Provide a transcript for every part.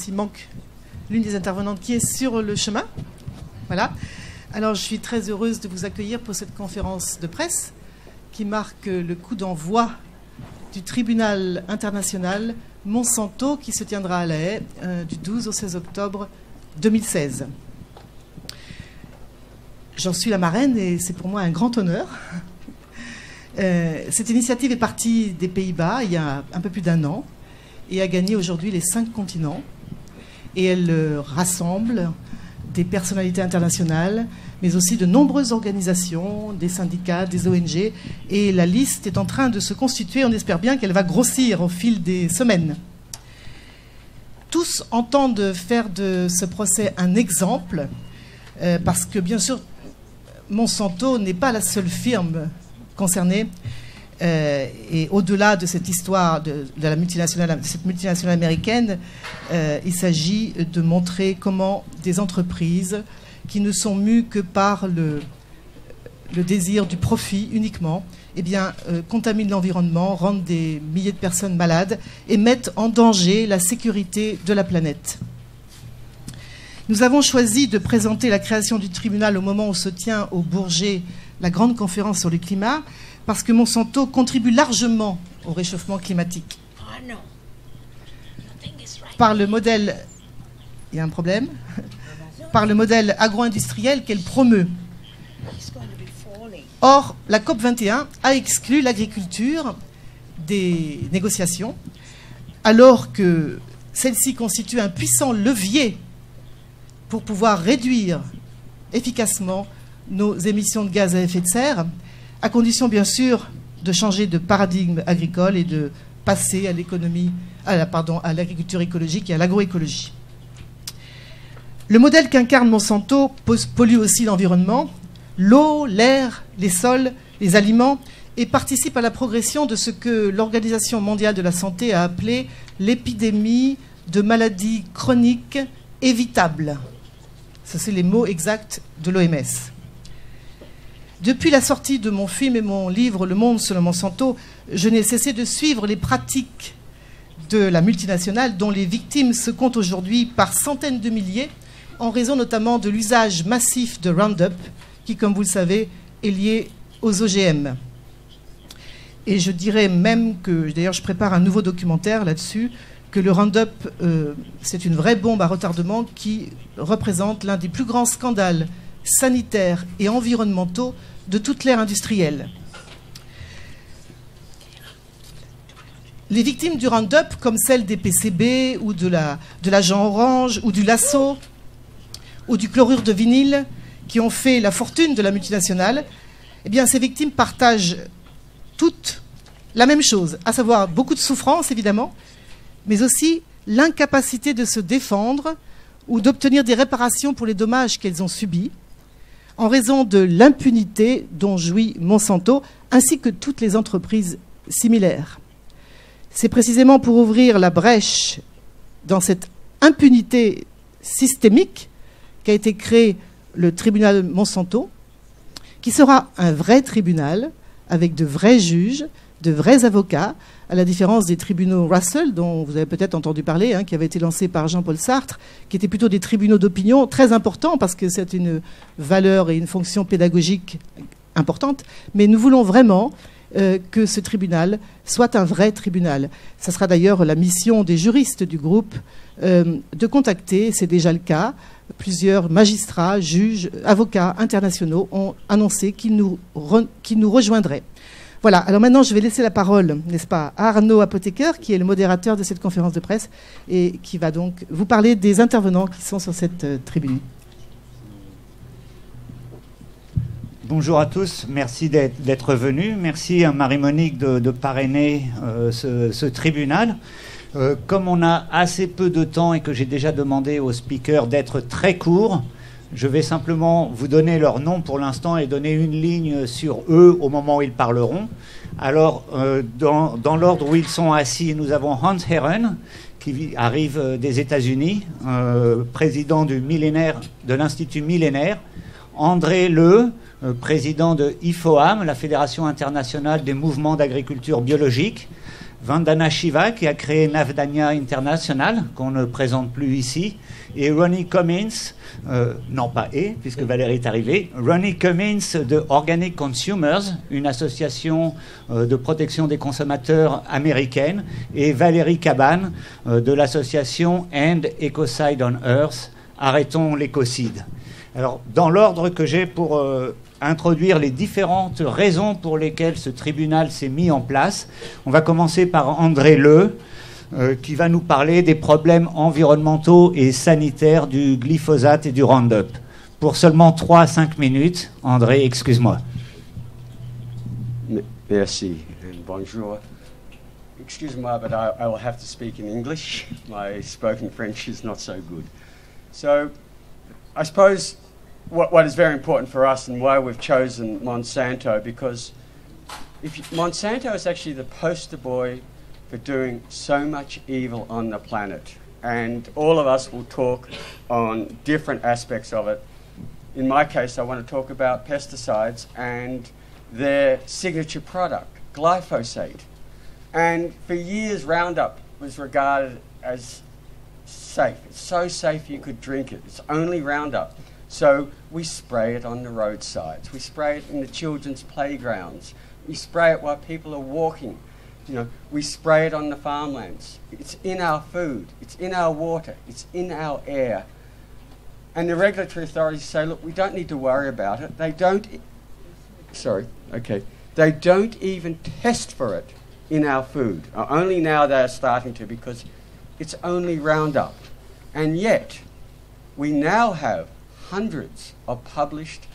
il manque l'une des intervenantes qui est sur le chemin. Voilà. Alors, je suis très heureuse de vous accueillir pour cette conférence de presse qui marque le coup d'envoi du Tribunal international Monsanto qui se tiendra à La Haye du 12 au 16 octobre 2016. J'en suis la marraine et c'est pour moi un grand honneur. Cette initiative est partie des Pays-Bas il y a un peu plus d'un an et a gagné aujourd'hui les 5 continents. Et elle rassemble des personnalités internationales, mais aussi de nombreuses organisations, des syndicats, des ONG. Et la liste est en train de se constituer. On espère bien qu'elle va grossir au fil des semaines. Tous entendent faire de ce procès un exemple, parce que, bien sûr, Monsanto n'est pas la seule firme concernée. Et au-delà de cette histoire de cette multinationale américaine, il s'agit de montrer comment des entreprises qui ne sont mues que par le désir du profit uniquement, eh bien, contaminent l'environnement, rendent des milliers de personnes malades et mettent en danger la sécurité de la planète. Nous avons choisi de présenter la création du tribunal au moment où se tient au Bourget la grande conférence sur le climat, parce que Monsanto contribue largement au réchauffement climatique. Par le modèle, il y a un problème, par le modèle agro-industriel qu'elle promeut. Or, la COP21 a exclu l'agriculture des négociations, alors que celle-ci constitue un puissant levier pour pouvoir réduire efficacement nos émissions de gaz à effet de serre, à condition bien sûr de changer de paradigme agricole et de passer à à l'agriculture écologique et à l'agroécologie. Le modèle qu'incarne Monsanto pollue aussi l'environnement, l'eau, l'air, les sols, les aliments, et participe à la progression de ce que l'Organisation mondiale de la santé a appelé l'épidémie de maladies chroniques évitables. Ce sont les mots exacts de l'OMS. Depuis la sortie de mon film et mon livre « Le monde selon Monsanto », je n'ai cessé de suivre les pratiques de la multinationale dont les victimes se comptent aujourd'hui par centaines de milliers, en raison notamment de l'usage massif de Roundup, qui, comme vous le savez, est lié aux OGM. Et je dirais même que, d'ailleurs je prépare un nouveau documentaire là-dessus, que le Roundup, c'est une vraie bombe à retardement qui représente l'un des plus grands scandales sanitaires et environnementaux de toute l'ère industrielle. Les victimes du Roundup, comme celles des PCB ou de l'agent orange ou du lasso ou du chlorure de vinyle qui ont fait la fortune de la multinationale, eh bien ces victimes partagent toutes la même chose, à savoir beaucoup de souffrance évidemment, mais aussi l'incapacité de se défendre ou d'obtenir des réparations pour les dommages qu'elles ont subis, en raison de l'impunité dont jouit Monsanto, ainsi que toutes les entreprises similaires. C'est précisément pour ouvrir la brèche dans cette impunité systémique qu'a été créé le tribunal Monsanto, qui sera un vrai tribunal avec de vrais juges, de vrais avocats, à la différence des tribunaux Russell, dont vous avez peut-être entendu parler, qui avaient été lancés par Jean-Paul Sartre, qui étaient plutôt des tribunaux d'opinion très importants, parce que c'est une valeur et une fonction pédagogique importante. Mais nous voulons vraiment que ce tribunal soit un vrai tribunal. Ça sera d'ailleurs la mission des juristes du groupe de contacter, c'est déjà le cas, plusieurs magistrats, juges, avocats internationaux ont annoncé qu'ils nous rejoindraient. Voilà, alors maintenant je vais laisser la parole, n'est-ce pas, à Arnaud Apothéker, qui est le modérateur de cette conférence de presse et qui va donc vous parler des intervenants qui sont sur cette tribune. Bonjour à tous, merci d'être venus. Merci à Marie-Monique de parrainer ce tribunal. Comme on a assez peu de temps et que j'ai déjà demandé aux speakers d'être très courts, je vais simplement vous donner leur nom pour l'instant et donner une ligne sur eux au moment où ils parleront. Alors, dans l'ordre où ils sont assis, nous avons Hans Herren, qui arrive des États-Unis, président de l'Institut Millénaire. André Le, président de IFOAM, la Fédération internationale des mouvements d'agriculture biologique. Vandana Shiva, qui a créé Navdanya International, qu'on ne présente plus ici, et Ronnie Cummins, non pas puisque Valérie est arrivée, Ronnie Cummins de Organic Consumers, une association de protection des consommateurs américaine, et Valérie Cabane de l'association End Ecocide on Earth, Arrêtons l'écocide. Alors, dans l'ordre que j'ai pour introduire les différentes raisons pour lesquelles ce tribunal s'est mis en place, on va commencer par André Le, qui va nous parler des problèmes environnementaux et sanitaires du glyphosate et du Roundup. Pour seulement 3 à 5 minutes. André, excuse-moi. Merci. Bonjour. Excuse-moi, but I will have to speak in English. My spoken French is not so good. So, I suppose what is very important for us and why we've chosen Monsanto, because Monsanto is actually the poster boy for doing so much evil on the planet. And all of us will talk on different aspects of it. In my case, I want to talk about pesticides and their signature product, glyphosate. And for years, Roundup was regarded as safe. It's so safe you could drink it. It's only Roundup. So we spray it on the roadsides. We spray it in the children's playgrounds. We spray it while people are walking. You know, we spray it on the farmlands. It's in our food. It's in our water. It's in our air. And the regulatory authorities say, look, we don't need to worry about it. They don't even test for it in our food. Only now they are starting to, because it's only Roundup. And yet, we now have hundreds of published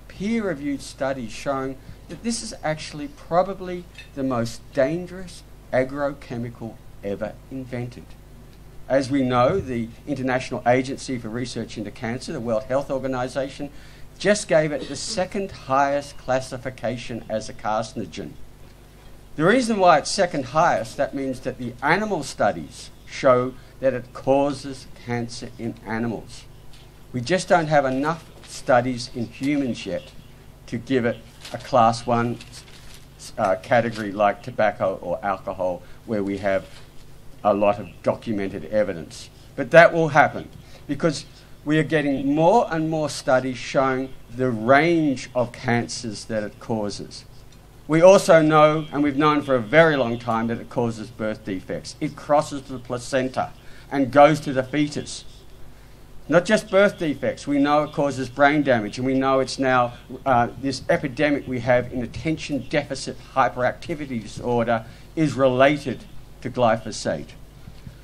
peer-reviewed studies showing that this is actually probably the most dangerous agrochemical ever invented. As we know, the International Agency for Research into Cancer, the World Health Organization, just gave it the second highest classification as a carcinogen. The reason why it's second highest, that means that the animal studies show that it causes cancer in animals. We just don't have enough studies in humans yet to give it a class 1 category like tobacco or alcohol, where we have a lot of documented evidence. But that will happen because we are getting more and more studies showing the range of cancers that it causes. We also know, and we've known for a very long time, that it causes birth defects. It crosses the placenta and goes to the fetus. Not just birth defects, we know it causes brain damage, and we know it's now this epidemic we have in attention deficit hyperactivity disorder is related to glyphosate.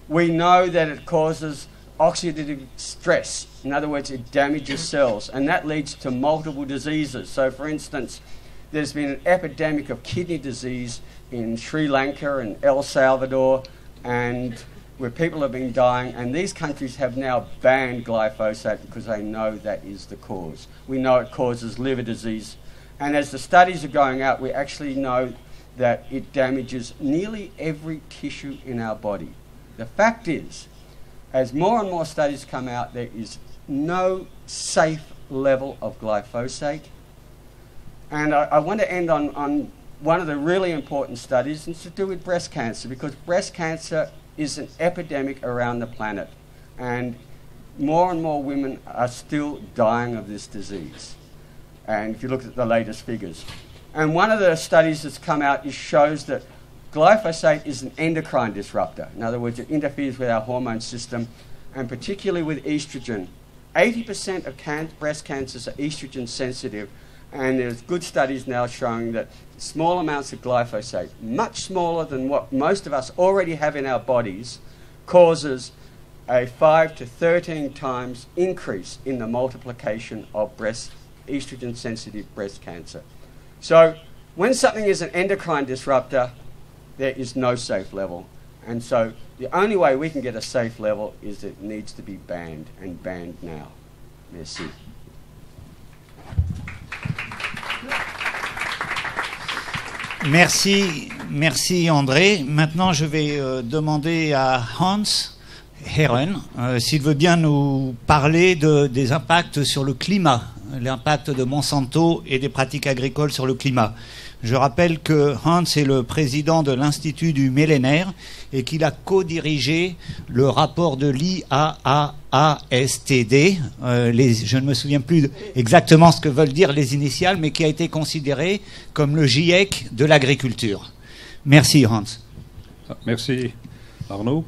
We know that it causes oxidative stress. In other words, it damages cells, and that leads to multiple diseases. So, for instance, there's been an epidemic of kidney disease in Sri Lanka and El Salvador, and where people have been dying, and these countries have now banned glyphosate because they know that is the cause. We know it causes liver disease, and as the studies are going out, we actually know that it damages nearly every tissue in our body. The fact is, as more and more studies come out, there is no safe level of glyphosate. And I want to end on one of the really important studies, and it's to do with breast cancer, because breast cancer is an epidemic around the planet, and more women are still dying of this disease. And if you look at the latest figures. And one of the studies that's come out shows that glyphosate is an endocrine disruptor. In other words, it interferes with our hormone system, and particularly with estrogen. 80% of breast cancers are estrogen sensitive, and there's good studies now showing that small amounts of glyphosate, much smaller than what most of us already have in our bodies, causes a 5 to 13 times increase in the multiplication of estrogen-sensitive breast cancer. So when something is an endocrine disruptor, there is no safe level. And so the only way we can get a safe level is that it needs to be banned, and banned now. Merci. Merci André. Maintenant, je vais demander à Hans Herren s'il veut bien nous parler des impacts sur le climat, l'impact de Monsanto et des pratiques agricoles sur le climat. Je rappelle que Hans est le président de l'Institut du millénaire et qu'il a co-dirigé le rapport de l'IAAASTD, je ne me souviens plus exactement ce que veulent dire les initiales, mais qui a été considéré comme le GIEC de l'agriculture. Merci Hans. Merci Arnaud.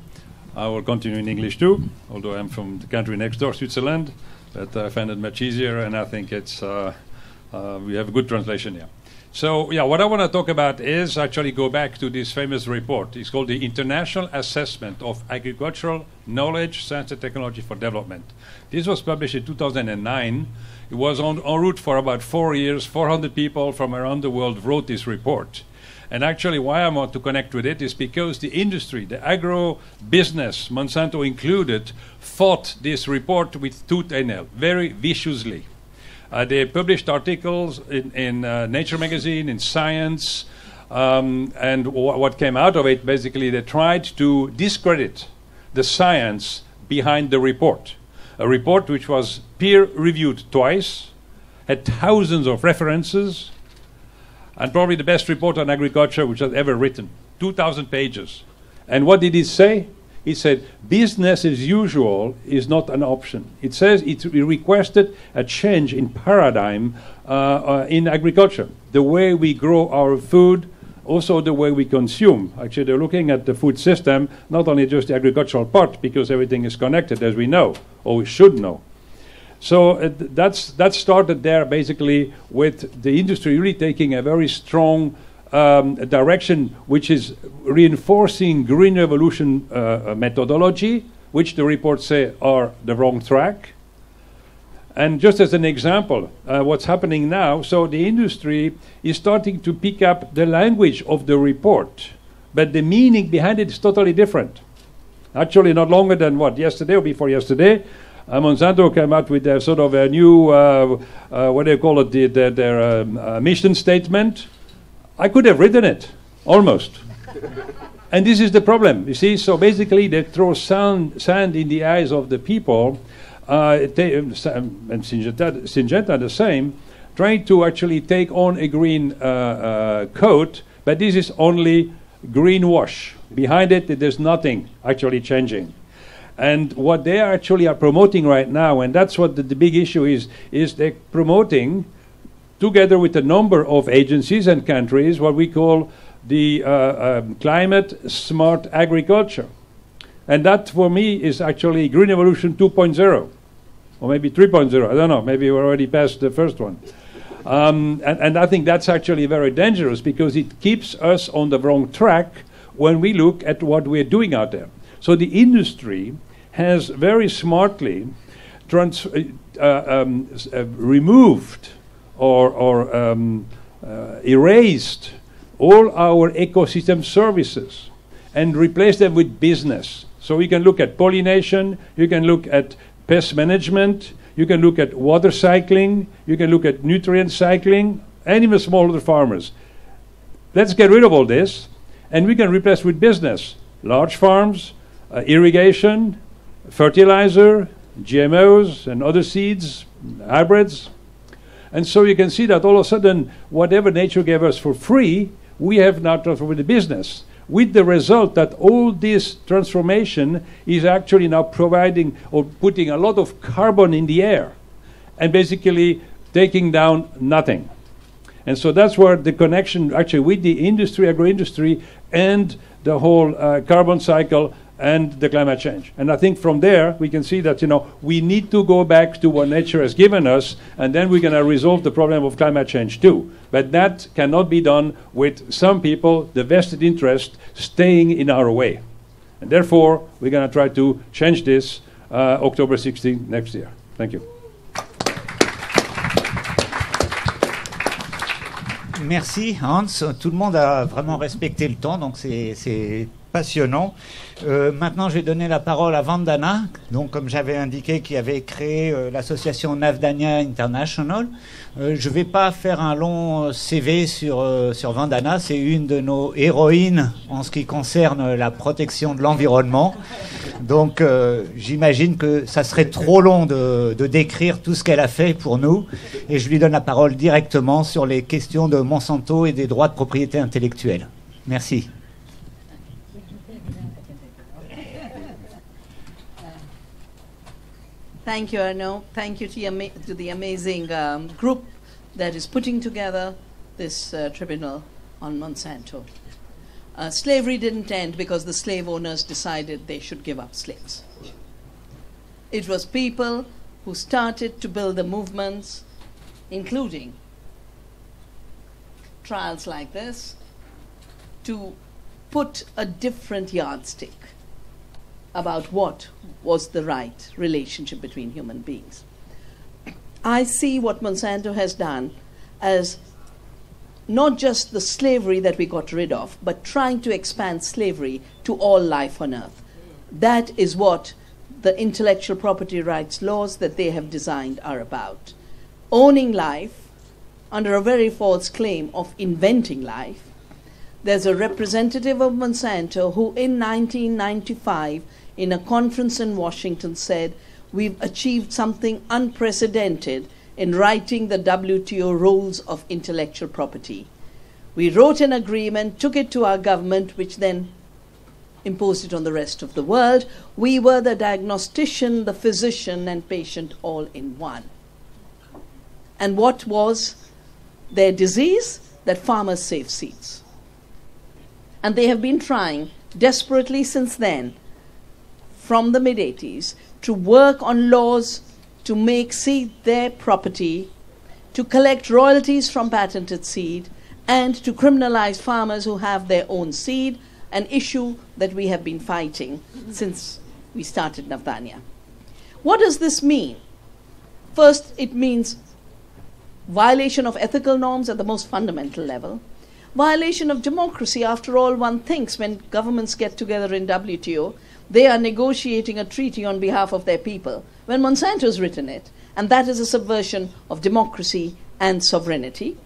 I will continue in English too, although I'm from the country next door, Switzerland, but I find it much easier and I think it's, we have a good translation here. So, yeah, what I want to talk about is actually go back to this famous report. It's called the International Assessment of Agricultural Knowledge, Science and Technology for Development. This was published in 2009. It was en route for about 4 years. 400 people from around the world wrote this report. And actually why I want to connect with it is because the industry, the agro business, Monsanto included, fought this report with tooth and nail, very viciously. They published articles in Nature magazine, in Science, and what came out of it, basically they tried to discredit the science behind the report. A report which was peer-reviewed twice, had thousands of references, and probably the best report on agriculture which was ever written, 2,000 pages. And what did it say? It said business as usual is not an option. It says it requested a change in paradigm in agriculture, the way we grow our food, also the way we consume. Actually, they're looking at the food system, not only just the agricultural part, because everything is connected, as we know, or we should know. So that started there, basically, with the industry really taking a very strong direction, which is reinforcing green revolution methodology, which the reports say are the wrong track. And just as an example, what's happening now, so the industry is starting to pick up the language of the report, but the meaning behind it is totally different. Actually, not longer than what, yesterday or before yesterday, Monsanto came out with a sort of a new, what do you call it, their mission statement. I could have written it, almost. And this is the problem, you see. So basically they throw sand in the eyes of the people, and Syngenta the same, trying to actually take on a green coat, but this is only greenwash. Behind it, there's nothing actually changing. And what they actually are promoting right now, and that's what the big issue is they're promoting, together with a number of agencies and countries, what we call the climate smart agriculture. And that, for me, is actually Green Revolution 2.0, or maybe 3.0, I don't know, maybe we're already past the first one. And I think that's actually very dangerous, because it keeps us on the wrong track when we look at what we're doing out there. So the industry has very smartly removed or erased all our ecosystem services and replaced them with business. So you can look at pollination, you can look at pest management, you can look at water cycling, you can look at nutrient cycling, and even smallholder farmers. Let's get rid of all this, and we can replace with business. Large farms, irrigation, fertilizer, GMOs and other seeds, hybrids. And so you can see that all of a sudden, whatever nature gave us for free, we have now transformed into business, with the result that all this transformation is actually now providing or putting a lot of carbon in the air and basically taking down nothing. And so that's where the connection actually with the industry, agro-industry, and the whole carbon cycle and the climate change. And I think from there we can see that, you know, we need to go back to what nature has given us, and then we're going to resolve the problem of climate change too. But that cannot be done with some people, the vested interest, staying in our way. And therefore we're going to try to change this October 16 next year. Thank you. Merci Hans. Tout le monde a vraiment respecté le temps, donc c'est passionnant. Maintenant, je vais donner la parole à Vandana, donc, comme j'avais indiqué, qui avait créé l'association Navdanya International. Je ne vais pas faire un long CV sur Vandana. C'est une de nos héroïnes en ce qui concerne la protection de l'environnement. Donc, j'imagine que ça serait trop long de décrire tout ce qu'elle a fait pour nous. Et je lui donne la parole directement sur les questions de Monsanto et des droits de propriété intellectuelle. Merci. Thank you, Arnaud. Thank you to the amazing group that is putting together this tribunal on Monsanto. Slavery didn't end because the slave owners decided they should give up slaves. It was people who started to build the movements, including trials like this, to put a different yardstick about what was the right relationship between human beings. I see what Monsanto has done as not just the slavery that we got rid of, but trying to expand slavery to all life on earth. That is what the intellectual property rights laws that they have designed are about. Owning life under a very false claim of inventing life. There's a representative of Monsanto who in 1995 in a conference in Washington said, we've achieved something unprecedented in writing the WTO rules of intellectual property. We wrote an agreement, took it to our government, which then imposed it on the rest of the world. We were the diagnostician, the physician, and patient all in one. And what was their disease? That farmers save seeds. And they have been trying desperately since then, from the mid-80s, to work on laws to make seed their property, to collect royalties from patented seed, and to criminalize farmers who have their own seed, an issue that we have been fighting since we started Navdanya. What does this mean? First, it means violation of ethical norms at the most fundamental level, violation of democracy. After all, one thinks when governments get together in WTO, they are negotiating a treaty on behalf of their people, when Monsanto has written it, and that is a subversion of democracy and sovereignty.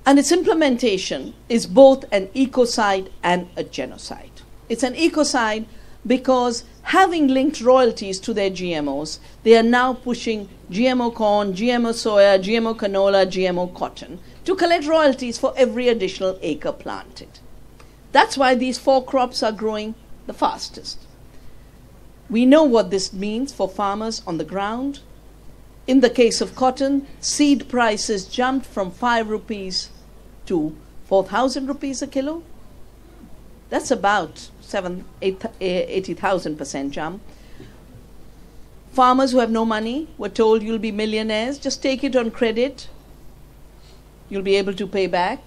And its implementation is both an ecocide and a genocide. It's an ecocide because having linked royalties to their GMOs, they are now pushing GMO corn, GMO soya, GMO canola, GMO cotton to collect royalties for every additional acre planted. That's why these four crops are growing the fastest. We know what this means for farmers on the ground. In the case of cotton, seed prices jumped from 5 rupees to 4,000 rupees a kilo. That's about 80,000% jump. Farmers who have no money were told you'll be millionaires, just take it on credit, you'll be able to pay back.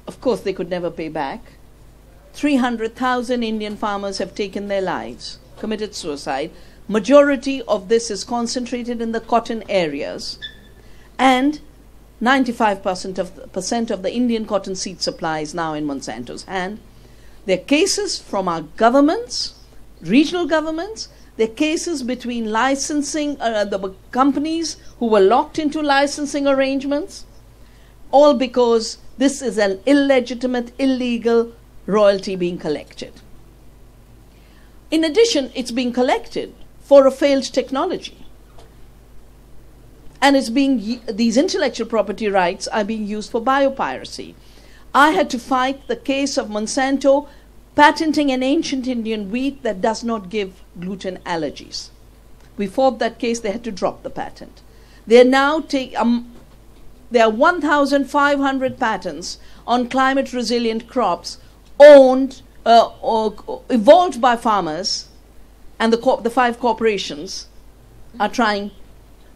Of course, they could never pay back. 300,000 Indian farmers have taken their lives, committed suicide. Majority of this is concentrated in the cotton areas, and 95% of the Indian cotton seed supply is now in Monsanto's hand. There are cases from our governments, regional governments. There are cases between licensing, the companies who were locked into licensing arrangements, all because this is an illegitimate, illegal royalty being collected. In addition, it's being collected for a failed technology. And it's being, these intellectual property rights are being used for biopiracy. I had to fight the case of Monsanto patenting an ancient Indian wheat that does not give gluten allergies. We fought that case, they had to drop the patent. They are now there are 1,500 patents on climate resilient crops owned or evolved by farmers, and the 5 corporations are trying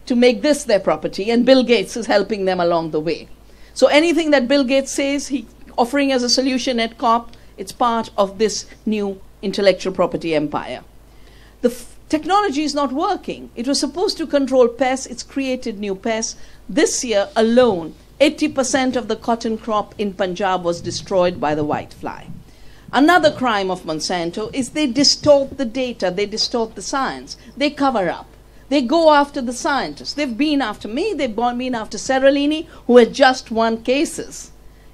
to make this their property, and Bill Gates is helping them along the way. So anything that Bill Gates says he offering as a solution at COP, it's part of this new intellectual property empire. The technology is not working. It was supposed to control pests. It's created new pests. This year alone, 80% of the cotton crop in Punjab was destroyed by the whitefly. Another crime of Monsanto is they distort the data, they distort the science, they cover up. They go after the scientists. They've been after me, they've been after Seralini, who had just won cases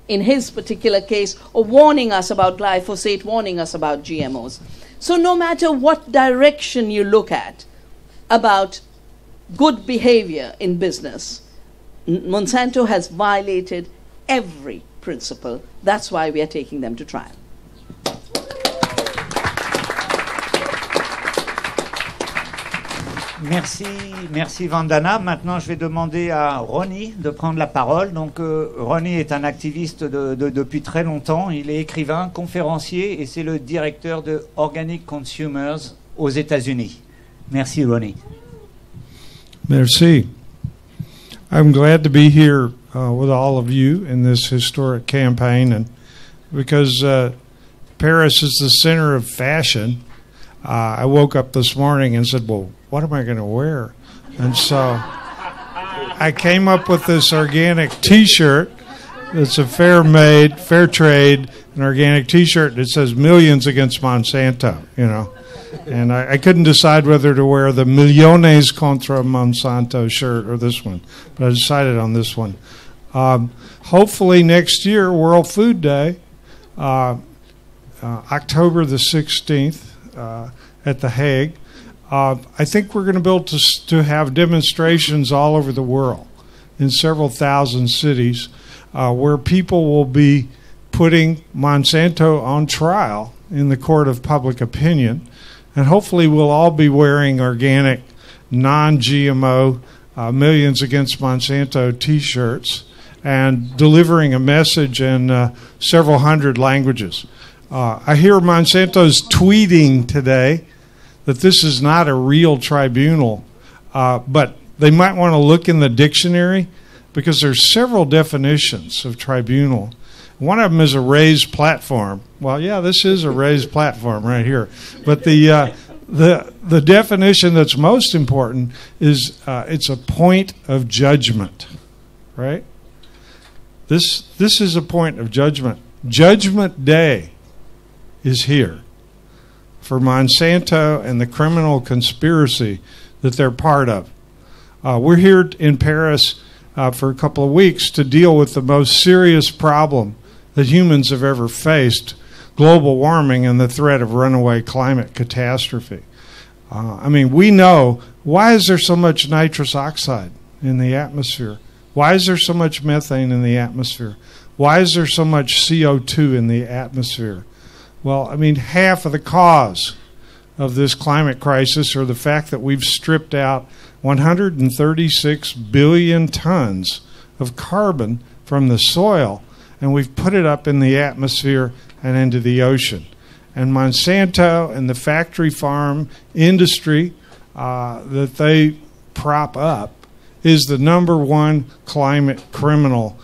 in his particular case of warning us about glyphosate, warning us about GMOs. So no matter what direction you look at about good behavior in business, Monsanto has violated every principle. That's why we are taking them to trial. Merci Vandana. Maintenant, je vais demander à Ronnie de prendre la parole. Donc, Ronnie est un activiste depuis très longtemps. Il est écrivain, conférencier et c'est le directeur de Organic Consumers aux États-Unis. Merci, Ronnie. Merci. I'm glad to be here with all of you in this historic campaign, and because Paris is the center of fashion, I woke up this morning and said, well, what am I going to wear? And so I came up with this organic T-shirt. It's a fair trade, an organic T-shirt that says "Millions Against Monsanto," you know. And I couldn't decide whether to wear the "Millones contra Monsanto" shirt or this one, but I decided on this one. Hopefully next year, World Food Day, October the 16th at The Hague, I think we're going to be able to have demonstrations all over the world in several thousand cities where people will be putting Monsanto on trial in the court of public opinion. And hopefully we'll all be wearing organic, non-GMO, Millions Against Monsanto T-shirts and delivering a message in several hundred languages. I hear Monsanto's tweeting today that this is not a real tribunal, but they might want to look in the dictionary because there's several definitions of tribunal. One of them is a raised platform. Well, yeah, this is a raised platform right here. But the definition that's most important is it's a point of judgment, right? This is a point of judgment. Judgment Day is here for Monsanto and the criminal conspiracy that they're part of. We're here in Paris for a couple of weeks to deal with the most serious problem that humans have ever faced, global warming and the threat of runaway climate catastrophe. I mean, we know, why is there so much nitrous oxide in the atmosphere? Why is there so much methane in the atmosphere? Why is there so much CO2 in the atmosphere? Well, I mean, half of the cause of this climate crisis are the fact that we've stripped out 136 billion tons of carbon from the soil, and we've put it up in the atmosphere and into the ocean. And Monsanto and the factory farm industry that they prop up is the #1 climate criminal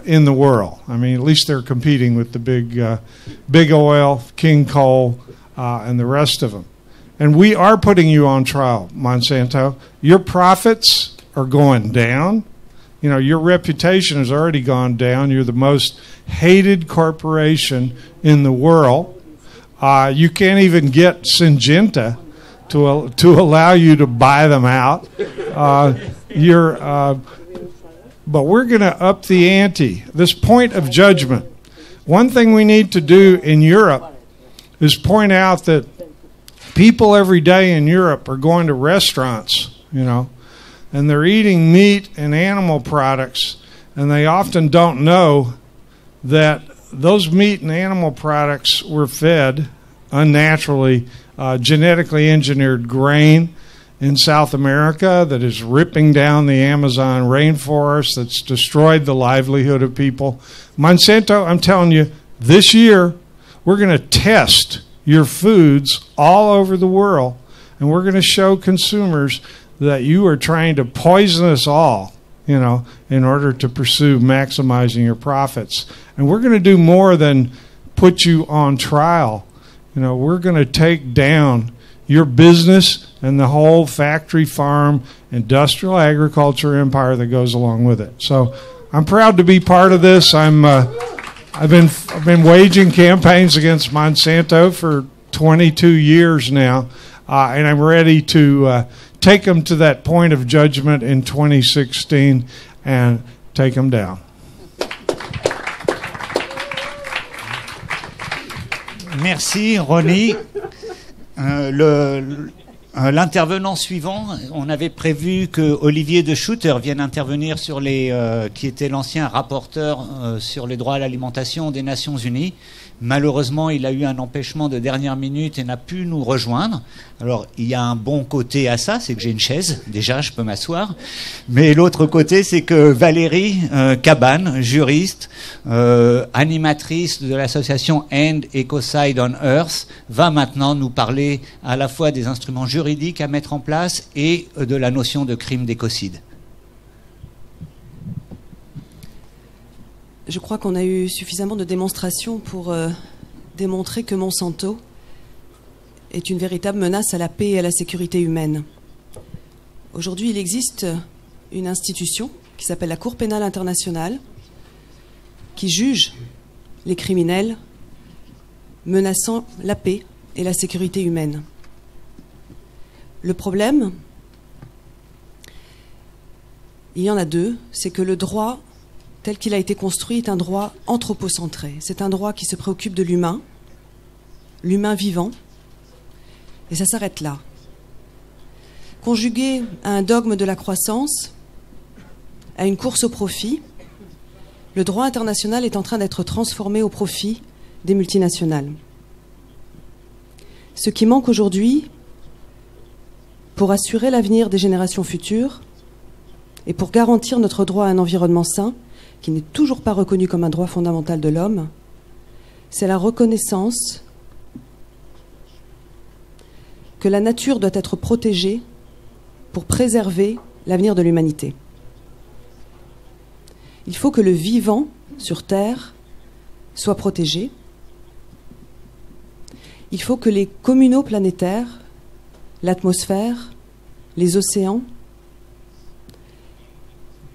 in the world. I mean, at least they're competing with the big oil, King Coal, and the rest of them. And we are putting you on trial, Monsanto. Your profits are going down. You know, your reputation has already gone down. You're the most hated corporation in the world. You can't even get Syngenta to allow you to buy them out. But we're going to up the ante. This point of judgment. One thing we need to do in Europe is point out that people every day in Europe are going to restaurants, you know, and they're eating meat and animal products, and they often don't know that those meat and animal products were fed unnaturally, genetically engineered grain in South America that is ripping down the Amazon rainforest, that's destroyed the livelihood of people. Monsanto, I'm telling you, this year we're going to test your foods all over the world, and we're going to show consumers that you are trying to poison us all, you know, in order to pursue maximizing your profits. And we're going to do more than put you on trial. You know, we're going to take down your business and the whole factory, farm, industrial agriculture empire that goes along with it. So I'm proud to be part of this. I'm I've been waging campaigns against Monsanto for 22 years now, and I'm ready to take them to that point of judgment in 2016 and take them down. Merci, Ronnie. L'intervenant suivant, on avait prévu que Olivier de Schutter vienne intervenir sur qui était l'ancien rapporteur sur les droits à l'alimentation des Nations Unies. Malheureusement, il a eu un empêchement de dernière minute et n'a pu nous rejoindre. Alors, il y a un bon côté à ça, c'est que j'ai une chaise, déjà, je peux m'asseoir. Mais l'autre côté, c'est que Valérie Cabane, juriste, animatrice de l'association End Ecocide on Earth, va maintenant nous parler à la fois des instruments juridiques à mettre en place et de la notion de crime d'écocide. Je crois qu'on a eu suffisamment de démonstrations pour démontrer que Monsanto est une véritable menace à la paix et à la sécurité humaine. Aujourd'hui, il existe une institution qui s'appelle la Cour pénale internationale qui juge les criminels menaçant la paix et la sécurité humaine. Le problème, il y en a deux, c'est que le droit tel qu'il a été construit est un droit anthropocentré. C'est un droit qui se préoccupe de l'humain vivant, et ça s'arrête là. Conjugué à un dogme de la croissance, à une course au profit, le droit international est en train d'être transformé au profit des multinationales. Ce qui manque aujourd'hui pour assurer l'avenir des générations futures et pour garantir notre droit à un environnement sain, qui n'est toujours pas reconnu comme un droit fondamental de l'homme, c'est la reconnaissance que la nature doit être protégée pour préserver l'avenir de l'humanité. Il faut que le vivant sur Terre soit protégé. Il faut que les communaux planétaires, l'atmosphère, les océans,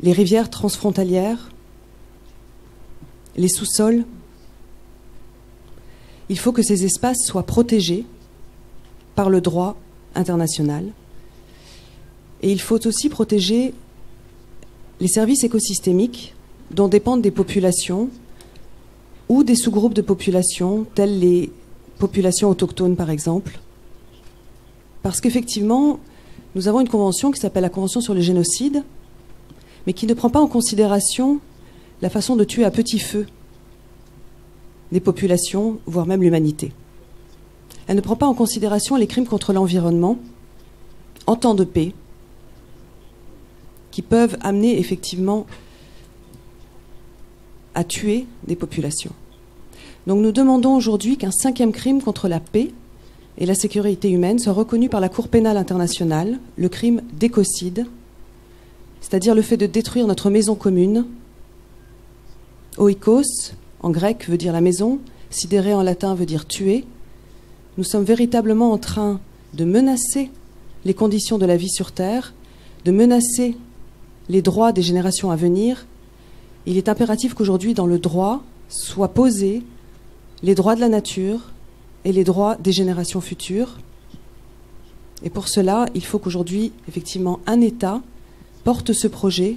les rivières transfrontalières, les sous-sols, il faut que ces espaces soient protégés par le droit international. Et il faut aussi protéger les services écosystémiques dont dépendent des populations ou des sous-groupes de populations, telles les populations autochtones par exemple. Parce qu'effectivement, nous avons une convention qui s'appelle la Convention sur le génocide, mais qui ne prend pas en considération la façon de tuer à petit feu des populations, voire même l'humanité. Elle ne prend pas en considération les crimes contre l'environnement en temps de paix, qui peuvent amener effectivement à tuer des populations. Donc nous demandons aujourd'hui qu'un 5e crime contre la paix et la sécurité humaine soit reconnu par la Cour pénale internationale, le crime d'écocide, c'est-à-dire le fait de détruire notre maison commune. Oikos, en grec, veut dire la maison. Sidéré, en latin, veut dire tuer. Nous sommes véritablement en train de menacer les conditions de la vie sur Terre, de menacer les droits des générations à venir. Il est impératif qu'aujourd'hui, dans le droit, soient posés les droits de la nature et les droits des générations futures. Et pour cela, il faut qu'aujourd'hui, effectivement, un État porte ce projet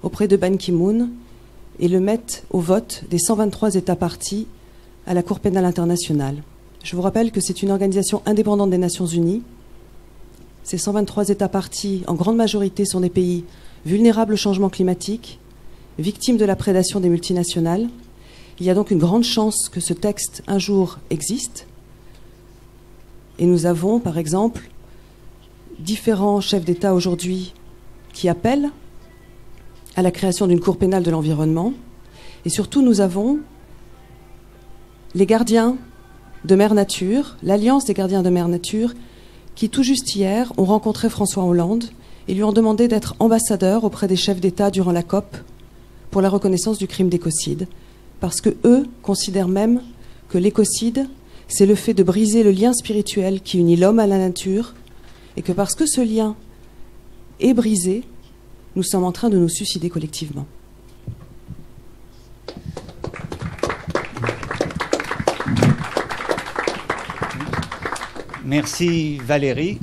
auprès de Ban Ki-moon et le mette au vote des 123 États partis à la Cour pénale internationale. Je vous rappelle que c'est une organisation indépendante des Nations Unies. Ces 123 États partis, en grande majorité, sont des pays vulnérables au changement climatique, victimes de la prédation des multinationales. Il y a donc une grande chance que ce texte, un jour, existe. Et nous avons, par exemple, différents chefs d'État aujourd'hui qui appellent à la création d'une cour pénale de l'environnement. Et surtout, nous avons les gardiens de Mère Nature, l'Alliance des gardiens de Mère Nature, qui tout juste hier ont rencontré François Hollande et lui ont demandé d'être ambassadeur auprès des chefs d'État durant la COP pour la reconnaissance du crime d'écocide. Parce que eux considèrent même que l'écocide, c'est le fait de briser le lien spirituel qui unit l'homme à la nature, et que parce que ce lien est brisé, nous sommes en train de nous suicider collectivement. Merci Valérie.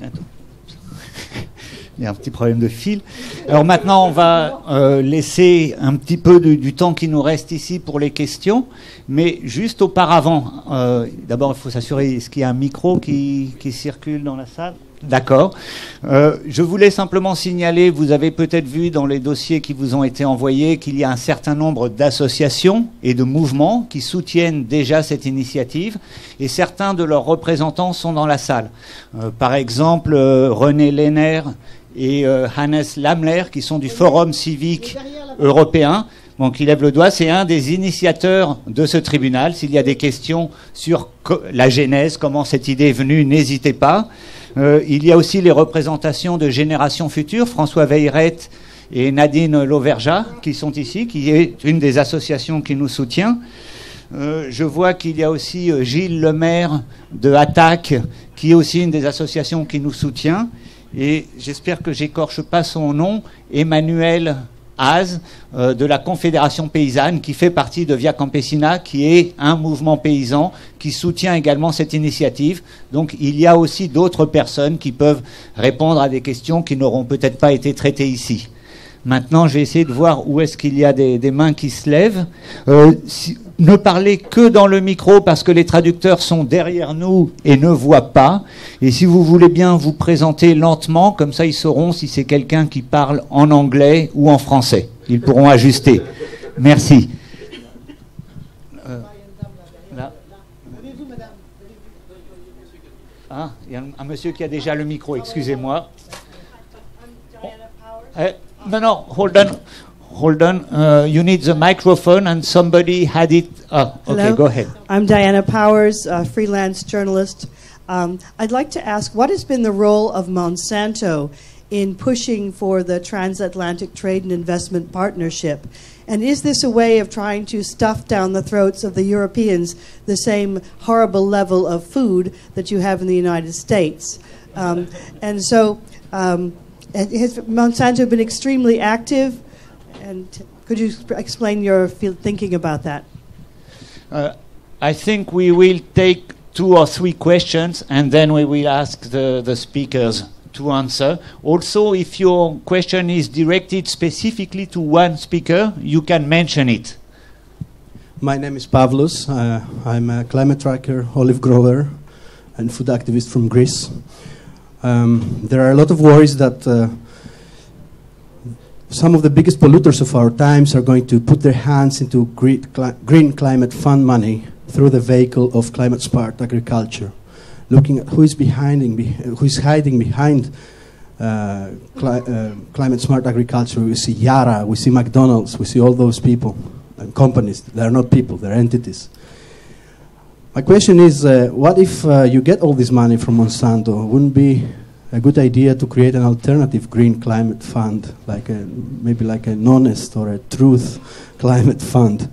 Il y a un petit problème de fil. Alors maintenant, on va laisser un petit peu du temps qui nous reste ici pour les questions. Mais juste auparavant, d'abord, il faut s'assurer, est-ce qu'il y a un micro qui circule dans la salle ? D'accord. Je voulais simplement signaler, vous avez peut-être vu dans les dossiers qui vous ont été envoyés qu'il y a un certain nombre d'associations et de mouvements qui soutiennent déjà cette initiative et certains de leurs représentants sont dans la salle. Par exemple, René Lehner et Hannes Lamler qui sont du Forum civique européen. Bon, qui lève le doigt, c'est un des initiateurs de ce tribunal. S'il y a des questions sur la genèse, comment cette idée est venue, n'hésitez pas. Il y a aussi les représentations de Génération Future, François Veilleret et Nadine Lauverja, qui sont ici, qui est une des associations qui nous soutient. Je vois qu'il y a aussi Gilles Lemaire de Attaque, qui est aussi une des associations qui nous soutient. Et j'espère que j'écorche pas son nom, Emmanuel Az, de la Confédération paysanne, qui fait partie de Via Campesina, qui est un mouvement paysan qui soutient également cette initiative. Donc il y a aussi d'autres personnes qui peuvent répondre à des questions qui n'auront peut-être pas été traitées ici. Maintenant, je vais essayer de voir où est-ce qu'il y a des mains qui se lèvent. Ne parlez que dans le micro parce que les traducteurs sont derrière nous et ne voient pas. Et si vous voulez bien vous présenter lentement, comme ça ils sauront si c'est quelqu'un qui parle en anglais ou en français. Ils pourront ajuster. Merci. Là. Ah, il y a un monsieur qui a déjà le micro, excusez-moi. No, hold on. You need the microphone, and somebody had it. Oh, okay, Hello. Go ahead. I'm Diana Powers, a freelance journalist. I'd like to ask, what has been the role of Monsanto in pushing for the transatlantic trade and investment partnership? And is this a way of trying to stuff down the throats of the Europeans the same horrible level of food that you have in the United States? Has Monsanto been extremely active? And could you explain your thinking about that? I think we will take 2 or 3 questions, and then we will ask the speakers to answer. Also, if your question is directed specifically to one speaker, you can mention it. My name is Pavlos. I'm a climate tracker, olive grower, and food activist from Greece. There are a lot of worries that some of the biggest polluters of our times are going to put their hands into green climate fund money through the vehicle of climate-smart agriculture. Looking at who is hiding behind climate-smart agriculture, we see Yara, we see McDonald's, we see all those people and companies. They are not people, they're entities. My question is, what if you get all this money from Monsanto? Wouldn't it be a good idea to create an alternative green climate fund, maybe like a Nonest or a Truth climate fund,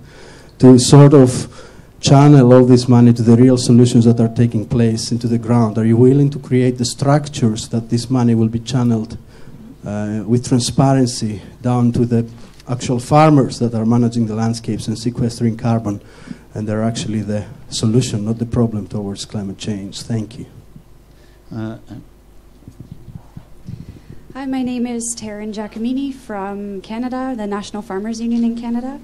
to sort of channel all this money to the real solutions that are taking place into the ground? Are you willing to create the structures that this money will be channeled with transparency down to the actual farmers that are managing the landscapes and sequestering carbon, and they're actually the solution, not the problem, towards climate change? Thank you. Hi, my name is Taryn Giacomini from Canada, the National Farmers Union in Canada.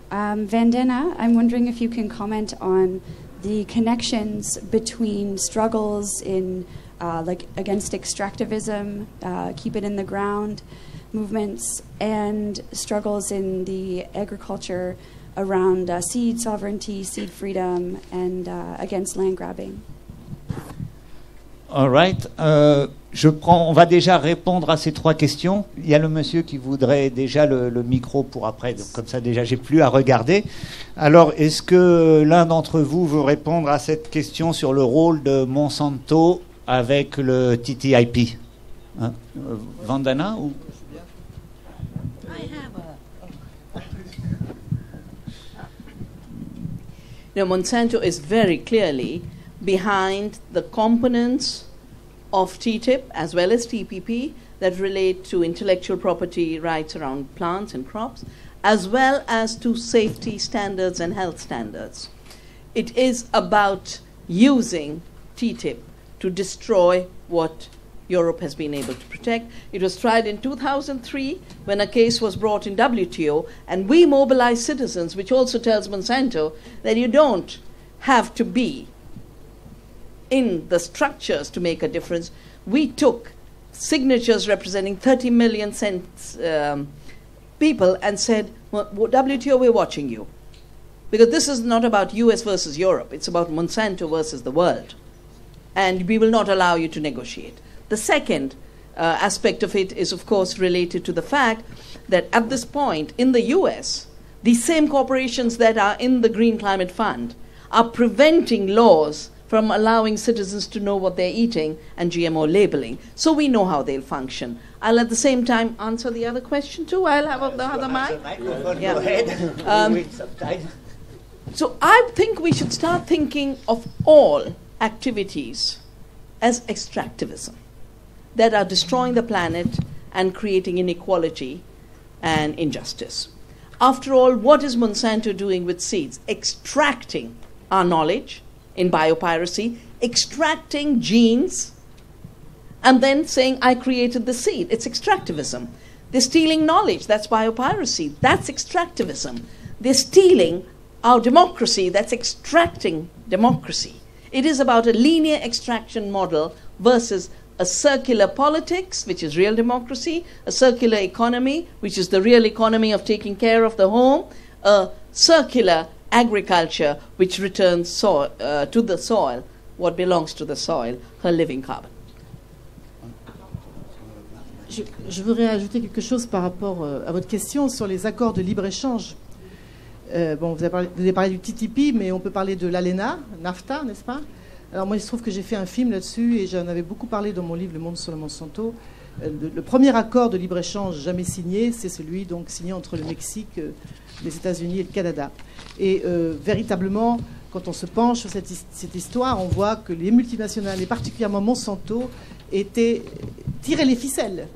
Vandana, I'm wondering if you can comment on the connections between struggles in against extractivism, keep it in the ground movements, and struggles in the agriculture around seed sovereignty, seed freedom, and against land grabbing. All right. On va déjà répondre à ces 3 questions. Il y a le monsieur qui voudrait déjà le micro pour après, donc comme ça déjà j'ai plus à regarder. Alors, est-ce que l'un d'entre vous veut répondre à cette question sur le rôle de Monsanto avec le TTIP? Vandana ou... Now, Monsanto is very clearly behind the components of TTIP as well as TPP that relate to intellectual property rights around plants and crops, as well as to safety standards and health standards. It is about using TTIP to destroy what Europe has been able to protect. It was tried in 2003 when a case was brought in WTO, and we mobilized citizens, which also tells Monsanto that you don't have to be in the structures to make a difference. We took signatures representing 30 million people and said, well, WTO, we're watching you. Because this is not about US versus Europe. It's about Monsanto versus the world. And we will not allow you to negotiate. The second aspect of it is, of course, related to the fact that at this point in the US, these same corporations that are in the Green Climate Fund are preventing laws from allowing citizens to know what they're eating and GMO labeling. So we know how they'll function. I'll at the same time answer the other question too. I'll have the other mic. Yeah. Go ahead. So I think we should start thinking of all activities as extractivism that are destroying the planet and creating inequality and injustice. After all, what is Monsanto doing with seeds? Extracting our knowledge in biopiracy, extracting genes, and then saying, I created the seed. It's extractivism. They're stealing knowledge. That's biopiracy. That's extractivism. They're stealing our democracy. That's extracting democracy. It is about a linear extraction model versus a circular politics, which is real democracy, a circular economy, which is the real economy of taking care of the home, a circular agriculture, which returns to the soil what belongs to the soil, her living carbon. Je voudrais ajouter quelque chose par rapport à votre question sur les accords de libre-échange. Bon, vous avez parlé du TTIP, mais on peut parler de l'ALENA, NAFTA, n'est-ce pas? Alors moi, il se trouve que j'ai fait un film là-dessus et j'en avais beaucoup parlé dans mon livre Le Monde sur le Monsanto. Le premier accord de libre-échange jamais signé, c'est celui donc signé entre le Mexique, les États-Unis et le Canada. Et véritablement, quand on se penche sur cette histoire, on voit que les multinationales, et particulièrement Monsanto, tiraient les ficelles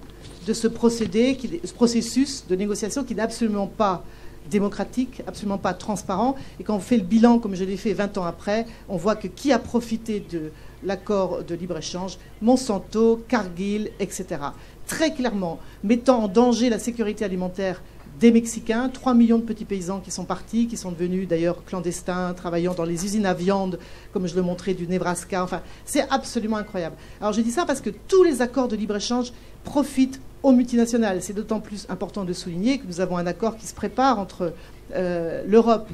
de ce processus de négociation qui n'est absolument pas démocratique, absolument pas transparent. Et quand on fait le bilan, comme je l'ai fait 20 ans après, on voit que qui a profité de l'accord de libre-échange? Monsanto, Cargill, etc. Très clairement, mettant en danger la sécurité alimentaire des Mexicains, 3 millions de petits paysans qui sont partis, qui sont devenus d'ailleurs clandestins, travaillant dans les usines à viande, comme je le montrais, du Nebraska. Enfin, c'est absolument incroyable. Alors je dis ça parce que tous les accords de libre-échange profitent aux multinationales. C'est d'autant plus important de souligner que nous avons un accord qui se prépare entre l'Europe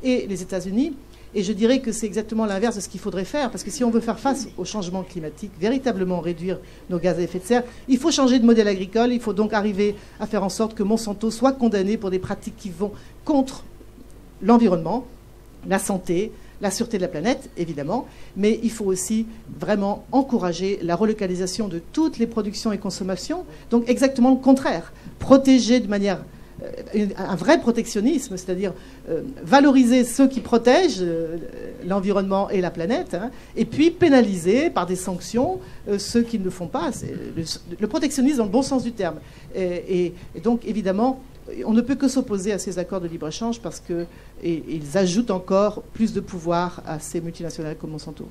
et les États-Unis. Et je dirais que c'est exactement l'inverse de ce qu'il faudrait faire, parce que si on veut faire face au changement climatique, véritablement réduire nos gaz à effet de serre, il faut changer de modèle agricole, il faut donc arriver à faire en sorte que Monsanto soit condamné pour des pratiques qui vont contre l'environnement, la santé, la sûreté de la planète, évidemment, mais il faut aussi vraiment encourager la relocalisation de toutes les productions et consommations, donc exactement le contraire, protéger de manière un vrai protectionnisme, c'est-à-dire valoriser ceux qui protègent l'environnement et la planète, hein, et puis pénaliser par des sanctions ceux qui ne le font pas. C'est le protectionnisme dans le bon sens du terme. Et donc, évidemment, on ne peut que s'opposer à ces accords de libre-échange parce qu'ils ajoutent encore plus de pouvoir à ces multinationales comme Monsanto.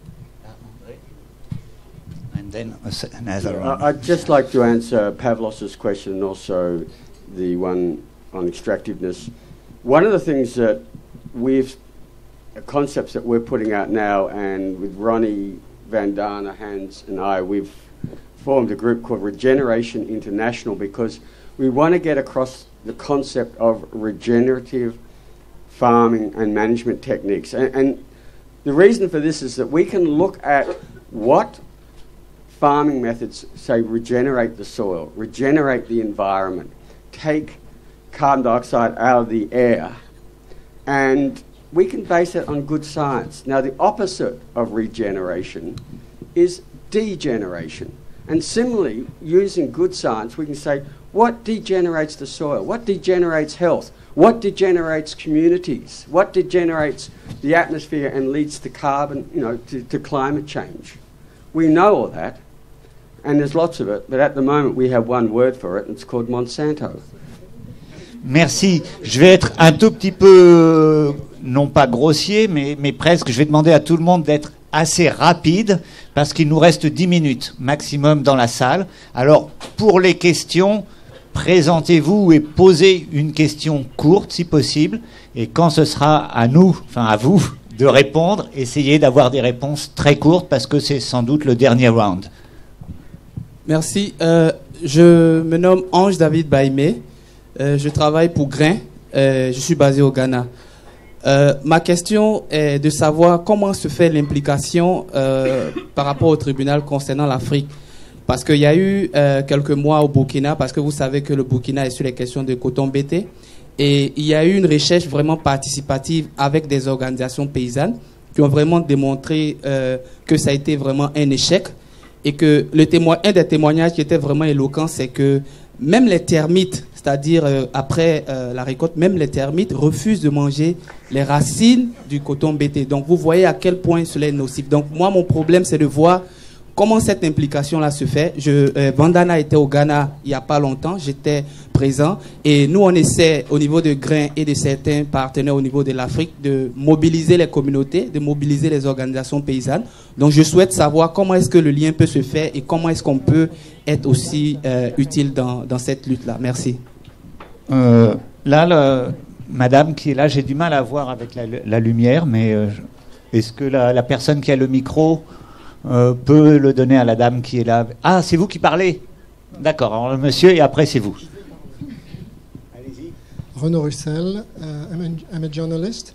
And then another one. I'd just like to answer Pavlos's question and also the one on extractiveness. One of the things that concepts that we're putting out now, and with Ronnie Vandana, Hans and I, we've formed a group called Regeneration International because we want to get across the concept of regenerative farming and management techniques. And the reason for this is that we can look at what farming methods, say, regenerate the soil, regenerate the environment, take carbon dioxide out of the air, and we can base it on good science. Now, the opposite of regeneration is degeneration. And similarly, using good science, we can say, what degenerates the soil? What degenerates health? What degenerates communities? What degenerates the atmosphere and leads to carbon, to climate change? We know all that, and there's lots of it, but at the moment we have one word for it, and it's called Monsanto. Merci. Je vais être un tout petit peu, non pas grossier, mais presque. Je vais demander à tout le monde d'être assez rapide, parce qu'il nous reste 10 minutes maximum dans la salle. Alors, pour les questions, présentez-vous et posez une question courte, si possible. Et quand ce sera à nous, enfin à vous, de répondre, essayez d'avoir des réponses très courtes, parce que c'est sans doute le dernier round. Merci. Je me nomme Ange David Baïmé. Je travaille pour Grain. Je suis basé au Ghana. Ma question est de savoir comment se fait l'implication par rapport au tribunal concernant l'Afrique. Parce qu'il y a eu quelques mois au Burkina, parce que vous savez que le Burkina est sur les questions de coton BT, et il y a eu une recherche vraiment participative avec des organisations paysannes qui ont vraiment démontré que ça a été vraiment un échec, et que un des témoignages qui était vraiment éloquent, c'est que même les termites, c'est-à-dire après la récolte, même les termites refusent de manger les racines du coton BT. Donc vous voyez à quel point cela est nocif. Donc moi, mon problème, c'est de voir comment cette implication-là se fait. Vandana était au Ghana il n'y a pas longtemps, j'étais présent, et nous on essaie au niveau de Grain et de certains partenaires au niveau de l'Afrique de mobiliser les communautés, de mobiliser les organisations paysannes. Donc je souhaite savoir comment est-ce que le lien peut se faire et comment est-ce qu'on peut être aussi utile dans cette lutte-là. Merci. Madame qui est là, j'ai du mal à voir avec la lumière, mais est-ce que la personne qui a le micro peut le donner à la dame qui est là? Ah, c'est vous qui parlez? D'accord, alors le monsieur et après c'est vous. Allez-y. Renaud Russell, I'm a journalist.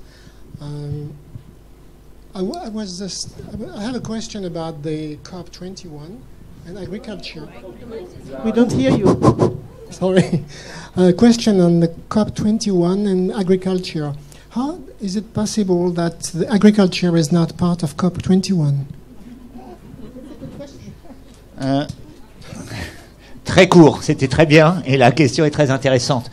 I have a question about the COP21 and agriculture. We don't hear you. Sorry. A question on the COP21 and agriculture. How is it possible that the agriculture is not part of COP21? Très court, c'était très bien, et la question est très intéressante.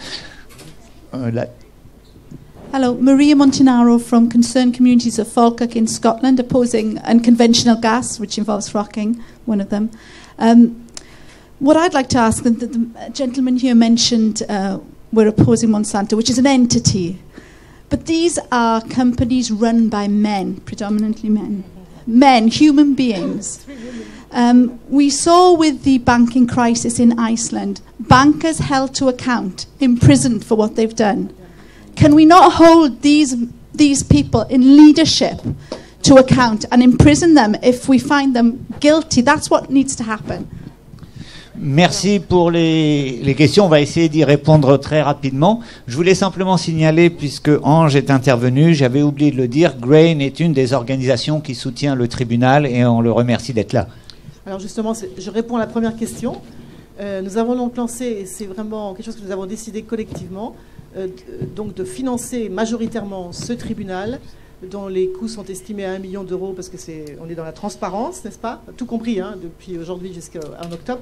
Hello, Maria Montanaro from Concerned Communities of Falkirk in Scotland, opposing unconventional gas, which involves fracking, one of them. What I'd like to ask, the gentleman here mentioned we're opposing Monsanto, which is an entity, but these are companies run by men, predominantly men, human beings. We saw with the banking crisis in Iceland, bankers held to account, imprisoned for what they've done. Can we not hold these people in leadership to account and imprison them if we find them guilty? That's what needs to happen. Merci pour les questions. On va essayer d'y répondre très rapidement. Je voulais simplement signaler, puisque Ange est intervenu, j'avais oublié de le dire, Grain est une des organisations qui soutient le tribunal et on le remercie d'être là. Alors justement, je réponds à la première question. Nous avons donc lancé, et c'est vraiment quelque chose que nous avons décidé collectivement, donc de financer majoritairement ce tribunal, dont les coûts sont estimés à 1 million d'euros, parce que on est dans la transparence, n'est-ce pas? Tout compris, hein, depuis aujourd'hui jusqu'en octobre,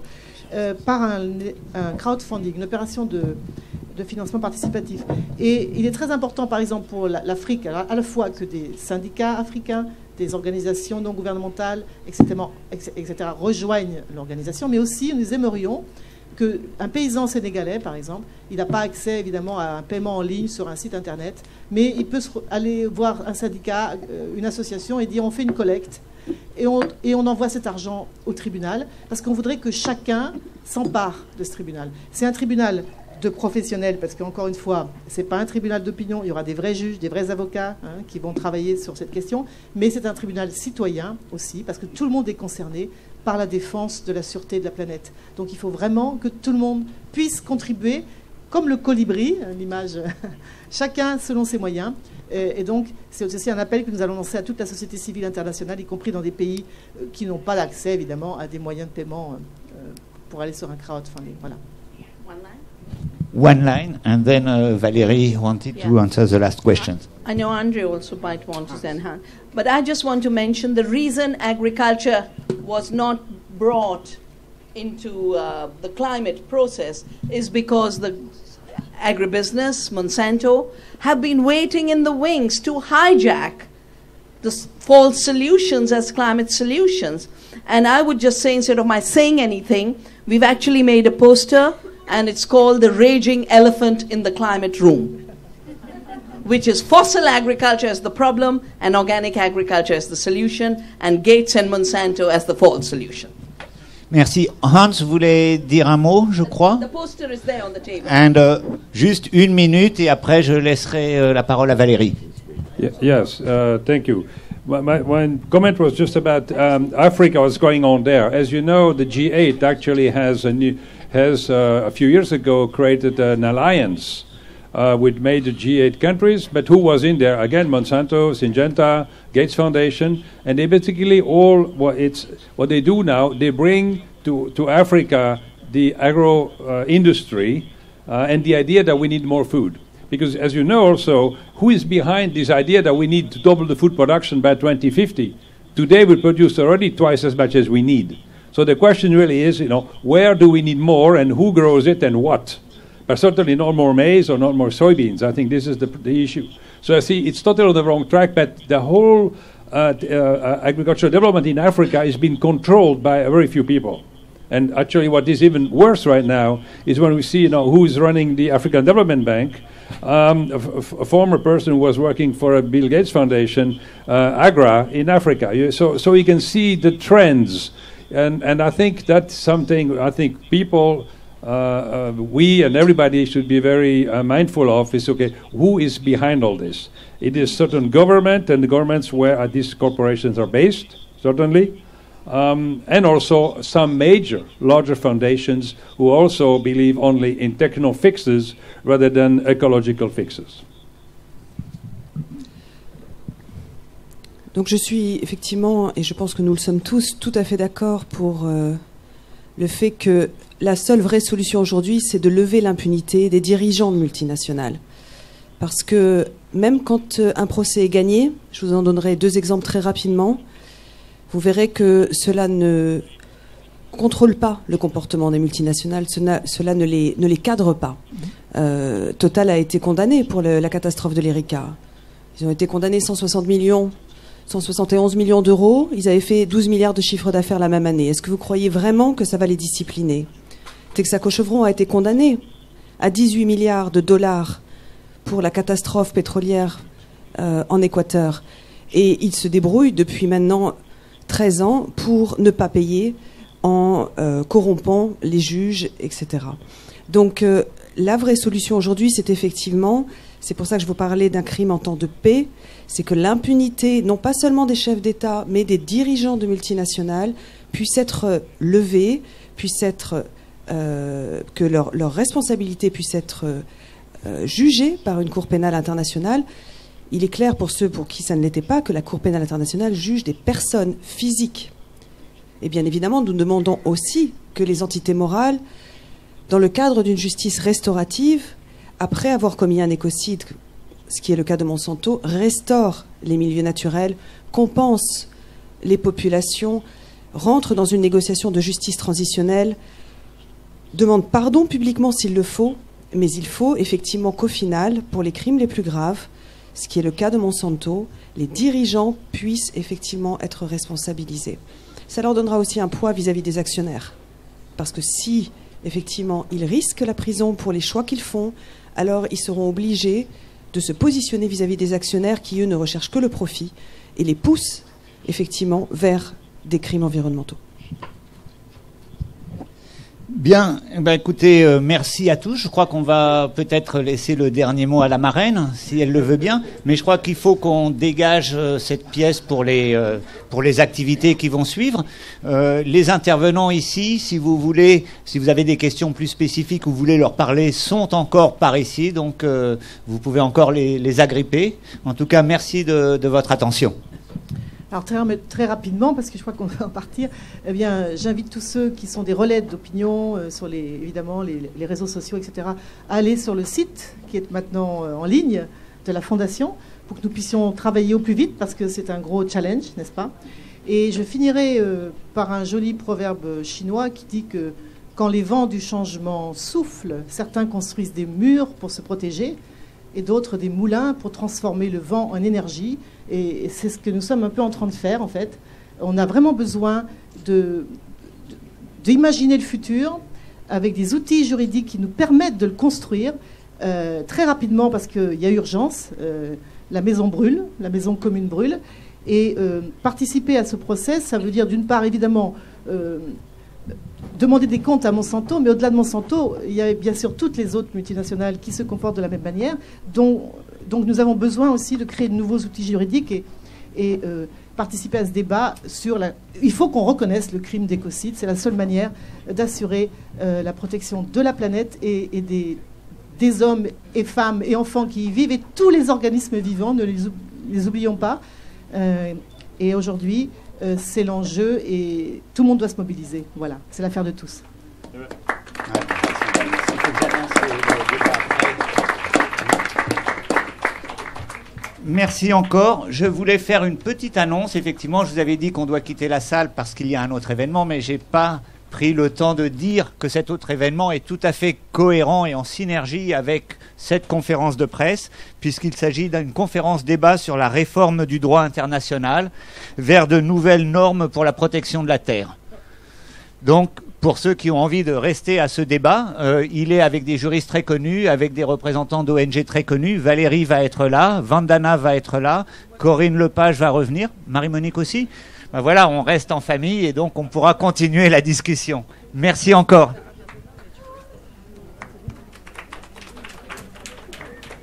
par un crowdfunding, une opération de financement participatif. Et il est très important, par exemple, pour l'Afrique, à la fois que des syndicats africains, des organisations non gouvernementales, etc., rejoignent l'organisation, mais aussi nous aimerions qu'un paysan sénégalais, par exemple, il n'a pas accès évidemment à un paiement en ligne sur un site internet, mais il peut aller voir un syndicat, une association et dire on fait une collecte et on envoie cet argent au tribunal, parce qu'on voudrait que chacun s'empare de ce tribunal. C'est un tribunal de professionnels, parce qu'encore une fois, ce n'est pas un tribunal d'opinion, il y aura des vrais juges, des vrais avocats qui vont travailler sur cette question, mais c'est un tribunal citoyen aussi, parce que tout le monde est concerné par la défense de la sûreté de la planète. Donc il faut vraiment que tout le monde puisse contribuer, comme le colibri, l'image, chacun selon ses moyens. Et donc c'est aussi un appel que nous allons lancer à toute la société civile internationale, y compris dans des pays qui n'ont pas l'accès évidemment à des moyens de paiement pour aller sur un crowdfunding. Voilà. One line, and then Valérie wanted to answer the last question. I know Andre also might want to send hand, but I just want to mention the reason agriculture was not brought into the climate process is because the agribusiness, Monsanto, have been waiting in the wings to hijack the false solutions as climate solutions. And I would just say, instead of my saying anything, we've actually made a poster, and it's called The Raging Elephant in the Climate Room. which is fossil agriculture as the problem and organic agriculture as the solution, and Gates and Monsanto as the false solution. Merci. Hans voulait dire un mot, je crois. The poster is there on the table. And juste 1 minute et après je laisserai la parole à Valérie. Yes, thank you. My comment was just about Africa, what's going on there. As you know, the G8 actually has a few years ago created an alliance with major G8 countries, but who was in there? Again, Monsanto, Syngenta, Gates Foundation, and they basically all, what they do now, they bring to Africa the agro industry and the idea that we need more food. Because as you know also, who is behind this idea that we need to double the food production by 2050? Today we produce already twice as much as we need. So the question really is, where do we need more and who grows it and what? But certainly not more maize or not more soybeans. I think this is the issue. So I see it's totally on the wrong track, but the whole agricultural development in Africa is being controlled by very few people. And actually what is even worse right now is when we see who is running the African Development Bank, a former person who was working for a Bill Gates Foundation, Agra in Africa. So you can see the trends. And I think that's something I think people, we and everybody should be very mindful of is, okay, who is behind all this? It is certain government and the governments where these corporations are based, certainly. And also some major, larger foundations who also believe only in techno fixes rather than ecological fixes. Donc je suis effectivement, et je pense que nous le sommes tous, tout à fait d'accord pour le fait que la seule vraie solution aujourd'hui, c'est de lever l'impunité des dirigeants de multinationales. Parce que même quand un procès est gagné, je vous en donnerai 2 exemples très rapidement, vous verrez que cela ne contrôle pas le comportement des multinationales, cela ne les cadre pas. Total a été condamné pour la catastrophe de l'Erika. Ils ont été condamnés 171 millions d'euros. Ils avaient fait 12 milliards de chiffre d'affaires la même année. Est-ce que vous croyez vraiment que ça va les discipliner? Texaco Chevron a été condamné à 18 milliards de dollars pour la catastrophe pétrolière en Équateur. Et ils se débrouillent depuis maintenant 13 ans pour ne pas payer en corrompant les juges, etc. Donc la vraie solution aujourd'hui, c'est effectivement, c'est pour ça que je vous parlais d'un crime en temps de paix, c'est que l'impunité, non pas seulement des chefs d'État, mais des dirigeants de multinationales, puisse être levée, puisse être, que leur responsabilité puisse être jugée par une Cour pénale internationale. Il est clair pour ceux pour qui ça ne l'était pas que la Cour pénale internationale juge des personnes physiques. Et bien évidemment, nous demandons aussi que les entités morales, dans le cadre d'une justice restaurative, après avoir commis un écocide, ce qui est le cas de Monsanto, restaurent les milieux naturels, compensent les populations, rentrent dans une négociation de justice transitionnelle, demandent pardon publiquement s'il le faut, mais il faut effectivement qu'au final, pour les crimes les plus graves, ce qui est le cas de Monsanto, les dirigeants puissent effectivement être responsabilisés. Ça leur donnera aussi un poids vis-à-vis des actionnaires. Parce que si, effectivement, ils risquent la prison pour les choix qu'ils font, alors ils seront obligés de se positionner vis-à-vis des actionnaires qui, eux, ne recherchent que le profit et les poussent, effectivement, vers des crimes environnementaux. Bien, écoutez, merci à tous. Je crois qu'on va peut-être laisser le dernier mot à la marraine, si elle le veut bien. Mais je crois qu'il faut qu'on dégage cette pièce pour les activités qui vont suivre. Les intervenants ici, si vous voulez, si vous avez des questions plus spécifiques ou vous voulez leur parler, sont encore par ici. Donc, vous pouvez encore les agripper. En tout cas, merci de votre attention. Alors très rapidement, parce que je crois qu'on va en partir, eh bien, j'invite tous ceux qui sont des relais d'opinion sur évidemment les réseaux sociaux, etc., à aller sur le site qui est maintenant en ligne de la Fondation pour que nous puissions travailler au plus vite, parce que c'est un gros challenge, n'est-ce pas? Et je finirai par un joli proverbe chinois qui dit que quand les vents du changement soufflent, certains construisent des murs pour se protéger et d'autres des moulins pour transformer le vent en énergie. Et c'est ce que nous sommes un peu en train de faire, en fait. On a vraiment besoin d'imaginer le futur avec des outils juridiques qui nous permettent de le construire très rapidement parce qu'il y a urgence. La maison brûle, la maison commune brûle. Et participer à ce process, ça veut dire d'une part évidemment demander des comptes à Monsanto, mais au-delà de Monsanto, il y a bien sûr toutes les autres multinationales qui se comportent de la même manière. Donc nous avons besoin aussi de créer de nouveaux outils juridiques et participer à ce débat sur la... Il faut qu'on reconnaisse le crime d'écocide, c'est la seule manière d'assurer la protection de la planète et des hommes et femmes et enfants qui y vivent et tous les organismes vivants, ne les oublions pas. Et aujourd'hui, c'est l'enjeu et tout le monde doit se mobiliser. Voilà, c'est l'affaire de tous. Merci encore. Je voulais faire une petite annonce. Effectivement, je vous avais dit qu'on doit quitter la salle parce qu'il y a un autre événement, mais je n'ai pas pris le temps de dire que cet autre événement est tout à fait cohérent et en synergie avec cette conférence de presse, puisqu'il s'agit d'une conférence débat sur la réforme du droit international vers de nouvelles normes pour la protection de la terre. Donc, pour ceux qui ont envie de rester à ce débat, il est avec des juristes très connus, avec des représentants d'ONG très connus. Valérie va être là, Vandana va être là, Corinne Lepage va revenir, Marie-Monique aussi. Ben voilà, on reste en famille et donc on pourra continuer la discussion. Merci encore.